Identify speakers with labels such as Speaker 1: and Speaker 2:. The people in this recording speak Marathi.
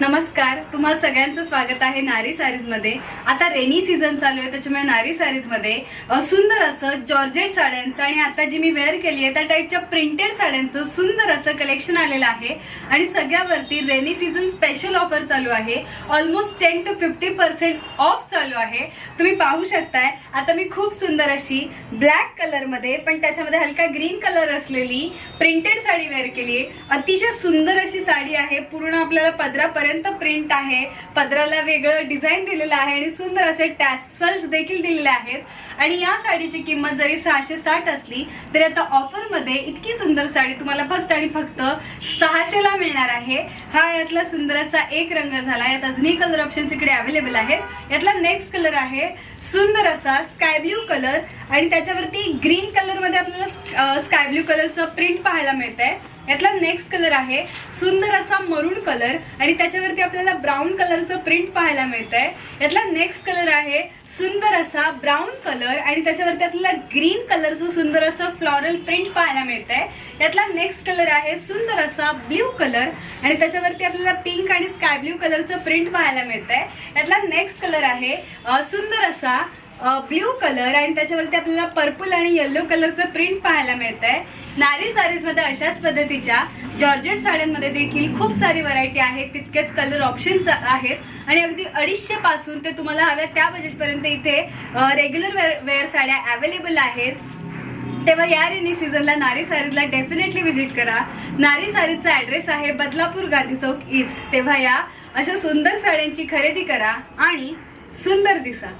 Speaker 1: नमस्कार, तुम्हा सगळ्यांचं स्वागत आहे नारी सारीज मध्ये। आता रेनी सीझन चालू आहे, त्याच्यामुळे नारी सारीज मध्ये सुंदर असं जॉर्जेट साड्यांचं आणि आता जी मी वेअर केली आहे त्या टाइपच्या प्रिंटेड साड्यांचं सुंदर असं कलेक्शन आलेलं आहे। आणि सगळ्यावरती रेनी सीझन स्पेशल ऑफर चालू आहे। ऑलमोस्ट 10 to 50% ऑफ चालू आहे। तुम्ही पाहू शकताय, आता मी खूप सुंदर अशी ब्लॅक कलर मध्ये पण त्याच्यामध्ये हलका ग्रीन कलर असलेली प्रिंटेड साडी वेअर केली आहे। अतिशय सुंदर अशी साडी आहे, पूर्ण आपल्याला पदरापर्यंत प्रिंट आहे, पदराला वेगळं डिझाइन दिलेलं आहे आणि सुंदर असे टॅसल्स देखील दिलेले आहेत। आणि या साडीची किंमत जरी 660 असली तरी आता ऑफर मध्ये इतकी सुंदर साडी तुम्हाला फक्त आणि फक्त 600 ला मिळणार आहे। हा यातला सुंदर असा एक रंग झाला, यात अजूनही कलर ऑप्शन्स इकडे अवेलेबल आहेत। यातला नेक्स्ट कलर आहे सुंदर असा स्काय ब्ल्यू कलर आणि त्याच्यावरती ग्रीन कलर मध्ये आपल्याला स्काय ब्ल्यू कलरचं प्रिंट पाहायला मिळतंय। यातला नेक्स्ट कलर आहे सुंदर असा मरून कलर आणि त्याच्यावरती आपल्याला ब्राऊन कलरचं प्रिंट पाहायला मिळतंय। यातला नेक्स्ट कलर आहे सुंदर असा ब्राऊन कलर आणि त्याच्यावरती आपल्याला ग्रीन कलरचं सुंदर असं फ्लोरल प्रिंट पाहायला मिळतंय। यातला नेक्स्ट कलर आहे सुंदर असा ब्ल्यू कलर आणि त्याच्यावरती आपल्याला पिंक आणि स्काय ब्ल्यू कलरचं प्रिंट पाहायला मिळतंय। यातला नेक्स्ट कलर आहे सुंदर असा ब्ल्यू कलर आणि त्याच्यावरती आपल्याला पर्पल आणि येलो कलरचं प्रिंट पाहायला मिळतंय। नारी सारीज मध्ये अशाच पद्धतीच्या जॉर्जेट साड्यांमध्ये देखील खूप सारी व्हरायटी आहे, तितकेच कलर ऑप्शन्स आहेत आणि अगदी 250 पासून ते तुम्हाला हव्या त्या बजेट पर्यंत इथे रेग्युलर वेअर साड्या अवेलेबल आहेत। तेव्हा या रेनी सीझनला नारी सारीजला डेफिनेटली व्हिजिट करा। नारी सारीजचा ऍड्रेस आहे बदलापूर गांधी चौक ईस्ट। तेव्हा या अशा सुंदर साड्यांची खरेदी करा आणि सुंदर दिसा।